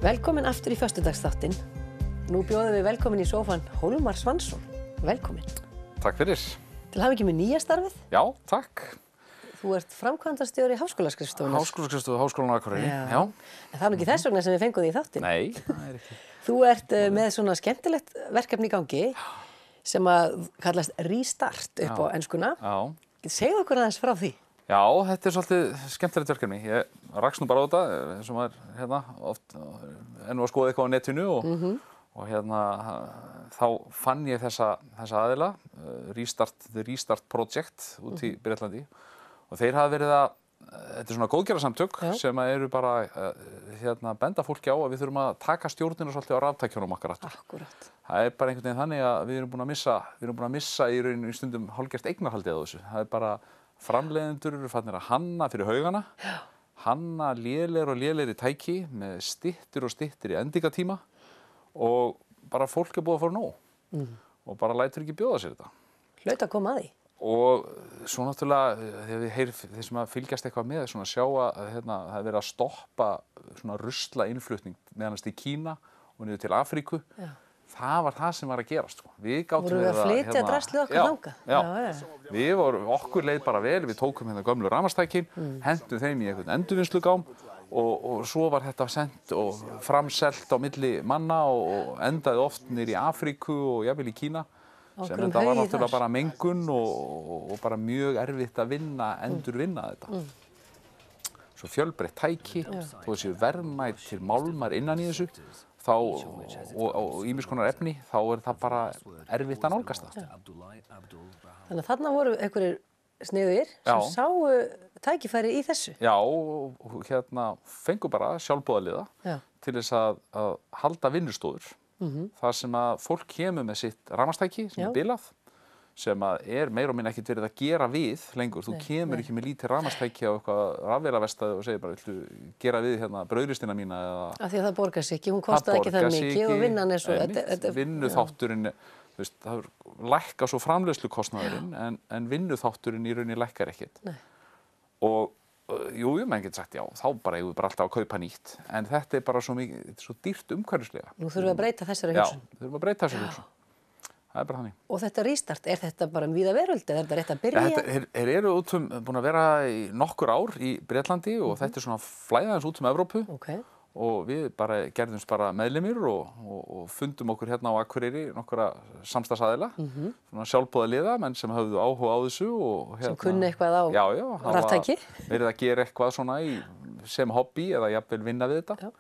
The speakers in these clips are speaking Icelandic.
Velkomin aftur í föstudagsþáttinn. Nú bjóðum við velkomin í sófann Hólmar Svansson. Velkomin. Takk fyrir. Til hamingju með nýja starfið. Já, takk. Þú ert framkvæmdastjóri Háskólaskrifstofunnar. Háskólaskrifstofu Háskólann á Akureyri. Já. En það er nú ekki þess vegna sem við fengum þig í þáttinn. Nei, það er ekki. Þú ert með svona skemmtilegt verkefni í gangi sem að kallast Restart upp á enskuna. Já. Segðu okkur aðeins frá því. Já, þetta er svolítið skemmtilegt verkefni. Ég rakst nú bara á þetta, eins og maður oft nú að skoða eitthvað á netinu og þá fann ég þessa aðila, The Restart Project út í Bretlandi og þeir hafa verið þetta er svona góðgerðarsamtök sem eru bara benda fólki á að við þurfum að taka stjórnina svolítið á raftækjunum okkar aftur. Akkúrat. Það er bara einhvern veginn þannig að við erum búin að missa í rauninu stundum hálfgert eignarhaldið á þessu. Það er bara framleiðendur eru farnir að hanna fyrir haugana, hanna lélegri tæki með styttur og styttir í endingatíma og bara fólk er búið að fara nóg og bara lætur ekki bjóða sér þetta. Hlaut að koma að því. Og svo náttúrulega þeir sem að fylgjast eitthvað með svona sjá að það er verið að stoppa svona rusla innflutning meðanast í Kína og niður til Afríku. Já. Það var það sem var að gerast. Við gátum verið að flytja draslið okkar þangað. Já. Okkur leið bara vel, við tókum gömlu rafmagnstækin, hentum þeim í einhvern endurvinnslugám og svo var þetta sent og framselt á milli manna og endaði oft niður í Afríku og jafnvel í Kína. Sem þetta var náttúrulega bara mengun og bara mjög erfitt að endurvinna þetta. Svo fjölbreytt tæki, þó þessi verðmætir málmar innan í þessu, og ýmiss konar efni, þá er það bara erfitt að nálgast það. Þannig að þarna voru einhverjir sniðugir sem sáu tækifæri í þessu. Já, og fengu bara sjálfboðaliða til þess að halda vinnustofur. Það sem að fólk kemur með sitt rafmagnstæki sem er bilað, sem að er meira og minna ekkert verið að gera við lengur. Þú kemur ekki með lítið rafmagnstæki á eitthvað rafvélaverkstæði og segir bara, viltu gera við brauðristina mína eða... Af því að það borgar sig ekki, hún kostaði ekki það mikið og vinnan er svo... Vinnuþátturinn, það lækkar svo framleiðslukostnaðurinn en vinnuþátturinn í rauninni lækkar ekkert. Og jú, menn getur sagt já, þá bara eigum við bara alltaf að kaupa nýtt. En þetta er bara svo dýrt umhverfislega. Nú þurfum við að breyta þessari hugsun. Já, þurfum að breyta þessari hugsun. Það er bara þannig. Og þetta Restart, er þetta bara víða veröld eða er þetta rétt að byrja? Þeir eru búin að vera í nokkur ár í Bretlandi og þetta er svona flæðaðins út Evrópu. Og við gerðumst meðlimir og fundum okkur hérna á Akureyri nokkra samstarfsaðila, svona sjálfboðaliða, menn sem höfðu áhuga á þessu og sem kunni eitthvað á raftæki. Verið að gera eitthvað svona sem hobby eða jafnvel vinna við þetta.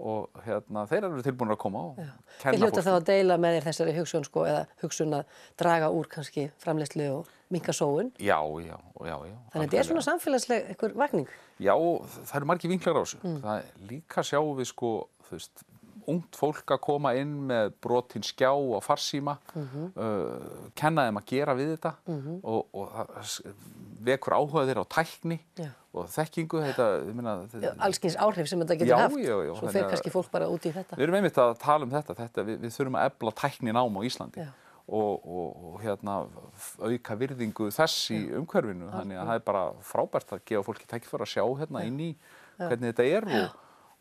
Og þeir eru tilbúinir að koma og kenna fólki. Þið hljóta þá að deila með þér þessari hugsun eða hugsun að draga úr kannski framleiðslu og minnka sóun. Já. Þannig að þetta er svona samfélagsleg einhver vakning. Já, það eru margir vinklar á þessu. Það líka sjáum við ungt fólk að koma inn með brotinn skjá og farsíma, kenna þeim að gera við þetta og það vekur áhuga þeirra á tækni og þekkingu. Allskyns áhrif sem þetta getur haft. Svo fer kannski fólk bara út í þetta. Við erum einmitt að tala um þetta. Við þurfum að efla tækninám á Íslandi og auka virðingu þess í umhverfinu. Þannig að það er bara frábært að gefa fólki tækifæri að sjá inn í hvernig þetta er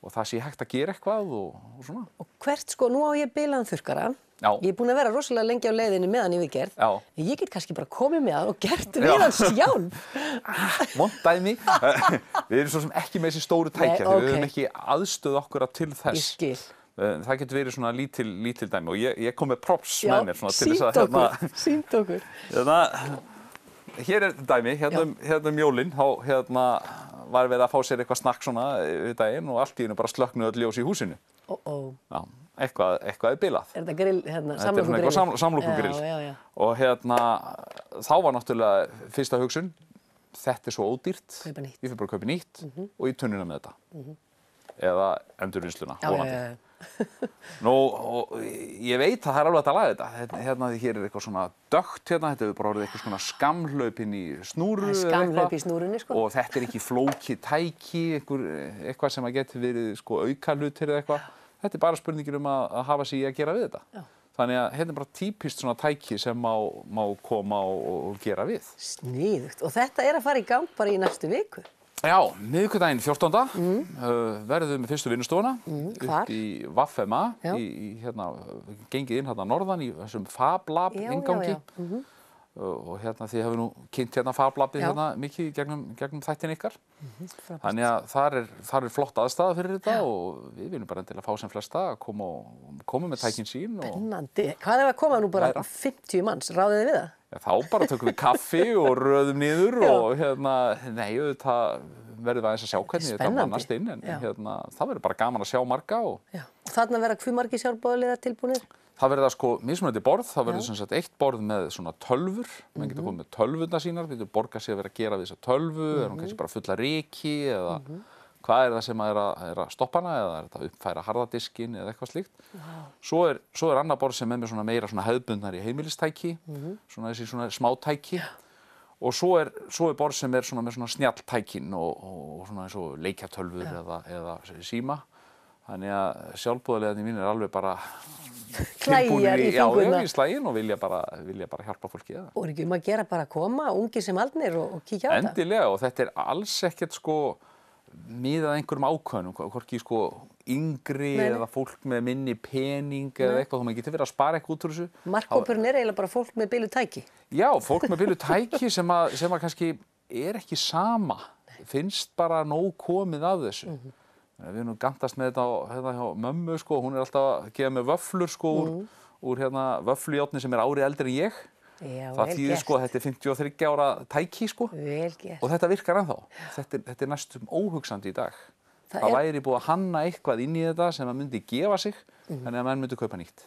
og það sé hægt að gera eitthvað og svona. Og hvert nú á ég bilaðan þurrkara. Ég er búin að vera rosalega lengi á leiðinni með hann í viðgerð. En ég get kannski bara komið með hann og gert við hann sjálf. Vont dæmi. Við erum svo sem ekki með þessi stóru tækja. Við höfum ekki aðstöð okkur til þess. Ég skil. Það getur verið svona lítil dæmi og ég kom með props með mér. Sýnt okkur. Hér er dæmi, hérna jólin, þá var verið að fá sér eitthvað snakk svona við daginn og allt í einu bara slökknuðu öll ljós í húsinu. Já, eitthvað er bilað. Er þetta grill, samlokugrill? Þetta er samlokugrill. Og þá var náttúrulega fyrsta hugsun, þetta er svo ódýrt, ég fyrir bara að kaupa nýtt og í tunnuna með þetta. Eða endurvinnsluna, vonandi. Nú, ég veit að það er alveg að laga þetta. Hér er eitthvað svona dökkt þetta hefur bara orðið eitthvað svona skamhlaup inn í snúru. Skamhlaup í snúrunni, Og þetta er ekki flókið tæki, eitthvað sem að geti verið aukahlutir eða eitthvað. Þetta er bara spurningin að hafa sig í að gera við þetta. Þannig að hérna er bara típist svona tæki sem má koma og gera við. Sniðugt. Og þetta er að fara í gang bara í næstu viku. Já, miðvikudaginn 14. Verðum með fyrstu vinnustofuna upp í Vaffema, gengið inn hérna norðan í þessum Fab Lab inngangi. Og þið hefur nú kynnt Fab Labið mikið gegnum þættin ykkar. Þannig að þar er flott aðstaða fyrir þetta og við viljum bara endilega fá sem flesta að koma með tækin sín. Spennandi. Hvað ef að koma nú bara 50 manns? Ráðið þið við það? Já, þá bara tökum við kaffi og röðum niður og nei, auðvitað verðum við aðeins að sjá hvernig þetta mannast inn en það verður bara gaman að sjá marga. Og þarna verða hve margir sjálfboðaliðar tilbúnir? Það verða mismunandi borð, það verður sem sagt eitt borð með svona tölvur, menn getur komið með tölvurnar sínar, getur borgað sig að vera að gera við þessa tölvu, er hún kannski bara full af ryki eða hvað er það sem er að stoppa hana eða er þetta að uppfæra harðadiskinn eða eitthvað slíkt. Svo er annað borð sem er með svona meira svona hefðbundnari heimilistæki, svona þessi svona smátæki og svo er borð sem er svona með svona snjalltækin og svona eins og leikjatölvur eða síma. Þannig að sjálfboðaliðarnir mínir er alveg bara klæjar í fingurna. Já, í slaginn og vilja bara hjálpa fólki. Og er ekki að gera bara að koma, ungir sem aldnir og kíkja á þetta? Endilega og þetta er alls ekkert miðað einhverjum ákveðnum, hvorki yngri eða fólk með minni pening eða eitthvað, þú getur verið að spara eitthvað út úr þessu. Markhópurinn er eiginlega bara fólk með biluð tæki? Já, fólk með biluð tæki sem að kannski er ekki sama, finnst bara nóg komið af þessu. Við erum gantast með þetta hjá mömmu, hún er alltaf að gefa mér vöfflur úr vöfflujárni sem er árið eldri en ég. Já, það þýðir að þetta er 53 ára tæki Vel gert. Og þetta virkar ennþá. Þetta er næstum óhugsandi í dag. Það væri búið að hanna eitthvað inn í þetta sem að myndi gefa sig, þannig að menn myndi kaupa nýtt.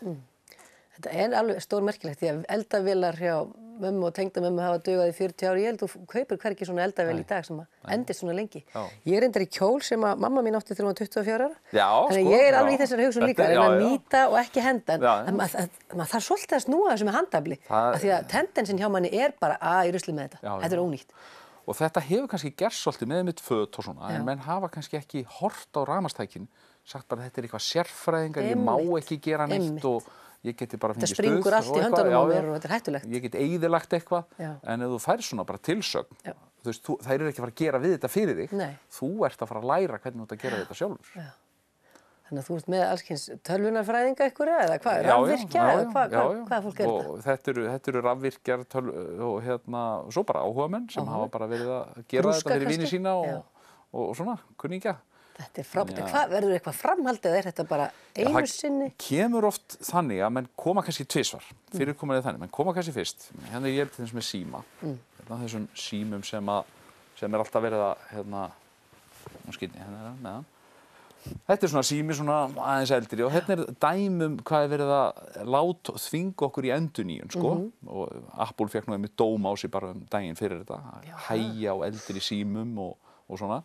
Þetta er alveg stórmerkilegt því að eldavélar hjá mömmu og tengdamömmu hafa dugað í 40 ár. Ég held þú kaupir hvergi svona eldavél í dag sem endist svona lengi. Ég er reyndar í kjól sem að mamma mín átti þegar hún var 24 ára. Þannig ég er alveg í þessari hugsun líka, að nýta og ekki henda. En maður þarf svolítið að snúa þessu með handafli. Því að tendensin hjá manni er bara í rusli með þetta. Þetta er ónýtt. Og þetta hefur kannski gerst svolítið með mitt föt og svona, en menn hafa kannski ekki horft á rafmagnstækin, sagt bara þetta er eitthvað sérfræðingar, ég má ekki gera neitt og ég geti bara fengið stuð. Þetta springur allt í höndunum á mér og þetta er hættulegt. Ég get eyðilagt eitthvað, en ef þú færð svona bara tilsögn, þú veist, þær eru ekki að fara að gera við þetta fyrir þig, þú ert að fara að læra hvernig þú ert að gera þetta sjálfur. Þannig að þú ert með allskyns tölvunarfræðinga einhverja eða hvað, rafvirkja eða hvað fólk er þetta? Og þetta eru rafvirkjar og svo bara áhugamenn sem hafa bara verið að gera þetta fyrir vini sína og svona, kunningja. Þetta er frábært. Verður eitthvað framhald eða er þetta bara einu sinni? Það kemur oft þannig að menn koma kannski tvisvar, fyrirkomulega þannig, menn koma kannski fyrst. Hérna ég til þess með síma, þessum símum sem er alltaf verið að, nú skynni hérna meðan. Þetta er svona sími svona aðeins eldri og hérna er dæmum hvað er verið að þvinga okkur í endurnýjun, og Apple fékk nú einmitt dóm á sig bara daginn fyrir þetta, hægja á eldri símum og svona.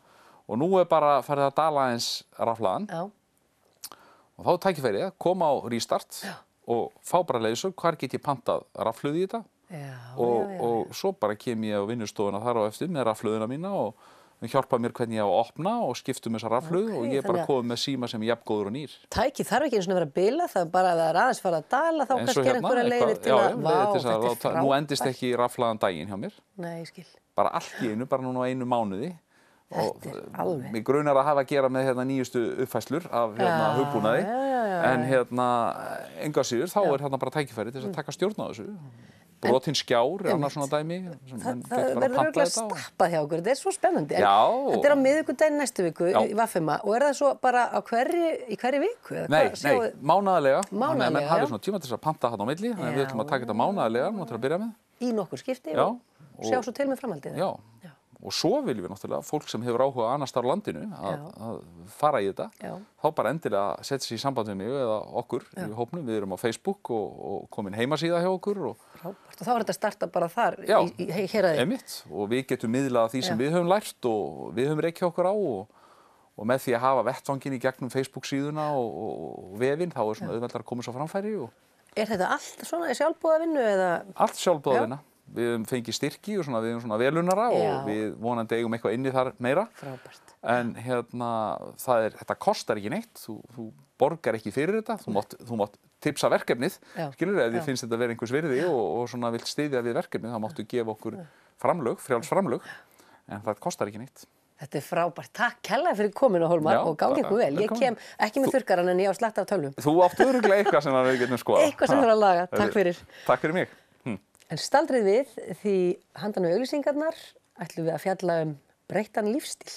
Og nú er bara farið að dala aðeins rafhlaðan og þá er tækifærið að koma á restart og fá bara leiðsögn hvar get ég pantað rafhlöðu í þetta og svo bara kem ég á vinnustofuna þar á eftir með rafhlöðuna mína og hjálpa mér hvernig ég á að opna og skipta þessa rafhlöðu og ég er bara komið með síma sem er jafngóður og nýr. Tækið þarf ekki einu sinni að vera bilað, það er bara að það er aðeins farið að dala þá kannski er einhverja leiðir til að þetta er frábært. Nú endist ekki rafhlaðan daginn hjá mér. Nei, ég skil. Bara allt í einu, bara núna á einu mánuði. Þetta er alveg. Mig grunar að hafa að gera með nýjustu uppfærslur af hugbúnaði, en engu að síður þá er bara tækifæri til að taka stjórn á þessu. Brotinn skjár er annars svona dæmi. Það verður örugglega stappað hjá okkur, þetta er svo spennandi. Þetta er á miðvikudaginn næstu viku í Vaffema og er það svo bara í hverri viku? Nei, mánaðarlega. Þannig að menn hafi svona tíma til að panta þarna á milli, þannig að við ætlum að taka þetta mánaðarlega nú til að byrja með. Í nokkur skipti og sjá svo til með framhaldið. Já. Og svo viljum við náttúrulega, fólk sem hefur áhuga annars staðar á landinu að fara í þetta, þá bara endilega setja sig í samband við mig eða okkur í hópnum. Við erum á Facebook og komin heimasíða hjá okkur. Frábært. Og þá er þetta að starta bara þar í héraði? Einmitt. Og við getum miðlað því sem við höfum lært og við höfum rekið okkur á og með því að hafa vettvanginn í gegnum Facebook síðuna og vefinn, þá er svona auðveldara að koma svo framfæri. Er þetta allt svona sjálfboðavinnu eða? Allt sjálfboðavinna. Við höfum fengið styrki og við höfum svona velunara og við vonandi eigum eitthvað inni þar meira. Frábært. En þetta kostar ekki neitt, þú borgar ekki fyrir þetta, þú mátt tipsa verkefnið, skilur, ef þið finnst þetta vera einhvers virði og svona vilt styðja við verkefnið, þá máttu gefa okkur framlög, frjáls framlög, en það kostar ekki neitt. Þetta frábært. Takk kærlega fyrir komuna, Hólmar, Já, og gangi ykkur vel. Ég kem ekki með þurrkaran en ég á slatti af tölvum. Þú átt örugglega eitthvað sem við getum skoðað. Eitthvað sem þarf að laga. Takk fyrir. Takk fyrir mig. En staldrið við því handan við auglýsingarnar ætlum við að fjalla breyttan lífsstíl.